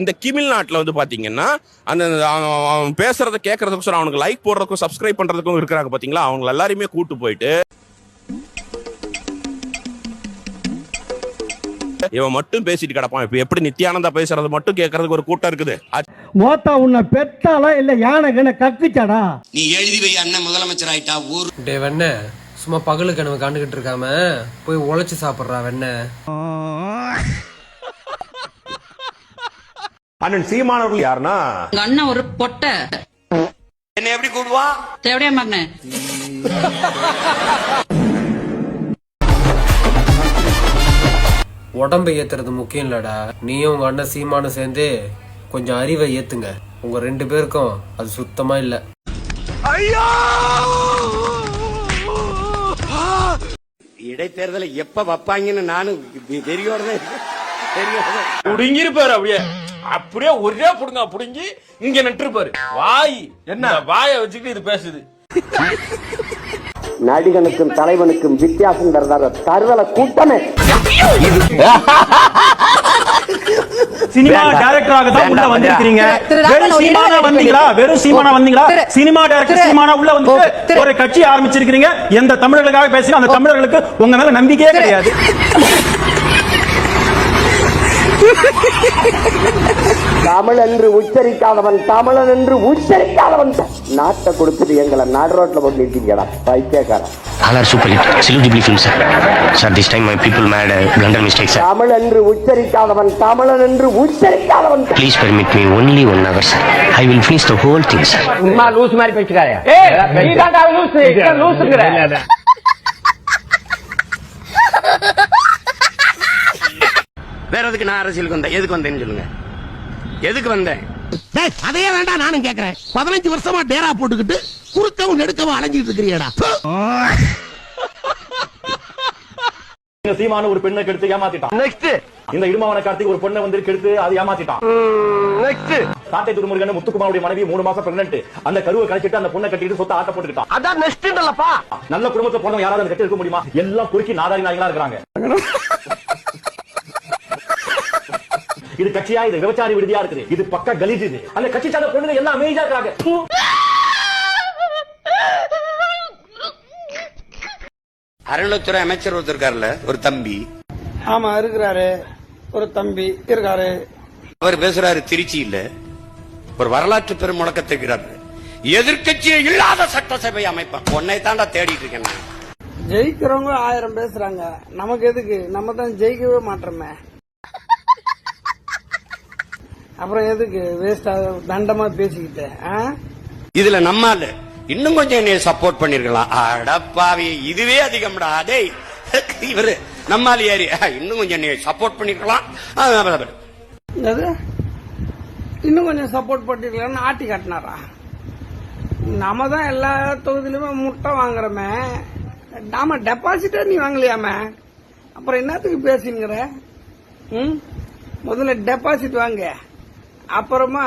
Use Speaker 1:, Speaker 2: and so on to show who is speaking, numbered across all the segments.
Speaker 1: இந்த தமிழ்நாட்டுல வந்து பாத்தீங்கன்னா அந்த அவன் பேசுறத கேட்கறதுக்கும் அவனுக்கு லைக் போடுறதுக்கும் சப்ஸ்கிரைப் பண்றதுக்கும் இருக்கிறாங்க பாத்தீங்களா, அவங்க எல்லாரையுமே கூட்டு போயிட்டு இவன் மட்டும் பேசிட்டு கிடப்பான். இப்ப எப்படி நித்யானந்தா பேசுறது மட்டும் கேட்கறதுக்கு ஒரு கூட்டம் இருக்குது.
Speaker 2: மோத்தா உன்னை பெத்தாலா இல்ல யானை கக்குச்சாடா?
Speaker 3: நீ எழுதி வை அண்ணன் முதலமைச்சர் ஆயிட்டா ஊர்
Speaker 4: வெண்ண சும்மா பகலு கனவு கண்டுகிட்டு இருக்காம போய் உழைச்சு சாப்பிடுறா வெண்ண.
Speaker 5: அண்ணன் சீமானவர்கள் யாருன்னா
Speaker 6: அண்ணன் ஒரு பொட்டை.
Speaker 3: என்ன எப்படி கூடுவா
Speaker 6: தேவையா மகனே?
Speaker 4: உடம்பை ஏத்துறது முக்கியம் இல்லடா, நீயும் உங்க அண்ணன் சீமானும் சேர்ந்து கொஞ்சம் அறிவை ஏத்துங்க. உங்க 2 பேருக்கும் அது சுத்தமா இல்ல.
Speaker 3: இடைத்தேர்தலை எப்ப வைப்பாங்கன்னு நானும் தெரியோட
Speaker 1: புடுங்கிருப்பாரு. அப்படியே ஒரே புடுங்க புடுங்கி இங்க நட்டுருப்பாரு. வாய் என்ன வாய வச்சுக்கிட்டு இது பேசுது.
Speaker 3: நடிகனுக்கும் தலைவனுக்கும் வித்தியாசம் தருதல கூட்டமே.
Speaker 5: சினிமா டைரக்டராக தான் உள்ள வந்திருக்கீங்க. வெறும் சீமானா வந்தீங்களா? வெறும் சீமானா வந்தீங்களா? சினிமா டைரக்டர் சீமானா உள்ள வந்து ஒரு கட்சி ஆரம்பிச்சிருக்கீங்க. எந்த தமிழர்களுக்காக பேசி அந்த தமிழர்களுக்கு உங்க மேல நம்பிக்கையே கிடையாது.
Speaker 3: தமிழ் என்று உச்சரிக்காதவன் தமிழன் என்று உச்சரிக்காதவன் நாட்டை கொடுத்துட்டு எங்களை நடு ரோட்ல போட்டு நிறுத்திக்கடா பைத்தியக்காரன்.
Speaker 6: சூப்பர் ஹிட் சிலுடிபிலி film sir. Sir this time my people made blunder mistake sir.
Speaker 3: Tamil என்று உச்சரிக்காதவன் தமிழன் என்று உச்சரிக்காதவன்.
Speaker 6: Please permit me only 1 hour sir. I will finish the whole thing sir.
Speaker 3: சும்மா லூஸ் மாதிரி பேசிக்காயா? நீ தான்டா லூஸ்ங்கற. வேற எதுக்கு நான் அரசியலுக்கு வந்தேன்? எதுக்கு வந்தேன்னு சொல்லுங்க. எதுக்கு வந்தேன்?
Speaker 7: அதையே வேண்டாம் நானும் கேக்குறேன். 15 வருஷமா டேரா போட்டுக்கிட்டு குறுக்கவும் நெடுக்கவும் அலைஞ்சிட்டு இருக்கிறியடா.
Speaker 5: சீமான ஒரு பெண்ணை கெடுத்து ஏமாத்திட்டான். நெக்ஸ்ட் இந்த இடுமாவன கார்த்திக் ஒரு பொண்ணை வந்து கெடுத்து அது ஏமாத்திட்டான். நெக்ஸ்ட் சாட்டை துருமுருகன் முத்துக்குமாருடைய மனைவி 3 மாசம் பிரெக்னன்ட். அந்த கருவை கழிச்சிட்டு அந்த பொண்ணை கட்டிட்டு சொத்தை ஆட்ட போட்டுக்கிட்டான். அதான் நெக்ஸ்ட்ன்றலப்பா. நல்ல குடும்பத்தை போனவங்க யாராவது கட்டி இருக்க முடியுமா? எல்லாம் குறுக்கி நாதாரி நாய்களா இருக்காங்க. இது கட்சியா? இது விபச்சாரி விடுதியா இருக்குது. இது பக்கா கலீஜ். இது அந்த கட்சி சார்ந்த பொண்ணுங்க எல்லாம் அமேஜா இருக்காங்க.
Speaker 3: அறநிலைத்துறை அமைச்சர் ஒருத்தர் இருக்காருல்ல, ஒரு தம்பி.
Speaker 2: ஆமா இருக்கிறாரு, ஒரு தம்பி இருக்காரு.
Speaker 3: அவர் பேசுறாரு திருச்சி இல்ல ஒரு வரலாற்று பெரும் முழக்கத்துக்கிறாரு. எதிர்கட்சியே இல்லாத சட்டசபை அமைப்பான். உன்னை தாண்டா தேடிட்டு இருக்கேன்.
Speaker 2: ஜெயிக்கிறவங்க 1000 பேசுறாங்க. நமக்கு எதுக்கு? நம்ம தான் ஜெயிக்கவே மாட்டோமே. அப்புறம் எதுக்கு வேஸ்டா தண்டமா பேசிக்கிட்டு?
Speaker 3: இதுல நம்மால இன்னும் கொஞ்சம் என்னைய சப்போர்ட் பண்ணிருக்கலாம். அடப்பாவி இதுவே அதிகம்டா. டேய் இவரு நம்மால ஏறி இன்னும் கொஞ்சம் என்னைய சப்போர்ட் பண்ணிருக்கலாம்.
Speaker 2: இன்னும் கொஞ்சம் சப்போர்ட் பண்ணிருக்கலாம்னு ஆட்டி காட்டினாரா? நாம தான் எல்லா தொகுதியிலுமே முட்டை வாங்குறோமே. நாம டெபாசிட்டே நீ வாங்கலையாம அப்புறம் என்னத்துக்கு பேசினுங்கிற? முதல்ல டெபாசிட் வாங்க, அப்புறமா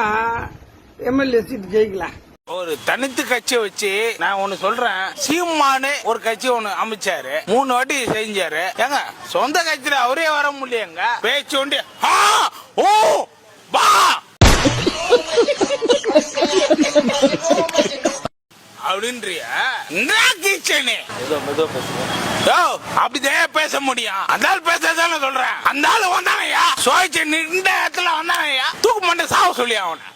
Speaker 2: எம்எல்ஏ சீட் ஜெயிக்கலாம்.
Speaker 8: ஒரு தனித்து கட்சி வச்சு நான் ஒண்ணு சொல்றேன். சீமானு ஒரு கட்சி ஒண்ணு அமைச்சாரு, 3 வாட்டி செஞ்சாரு. ஏங்க சொந்த கட்சியில அவரே வர முடியுங்க. பேச்சு உண்டு ஓ பா அப்படின்றியா? அப்படிதான் பேச முடியும். அந்த ஆள் பேசதான் சொல்றேன். அந்த ஆள் வந்தானையா சோய்ச்சு நின்ற இடத்துல வந்தானையா தூக்கு மண்டை சாவ சொல்லி அவனை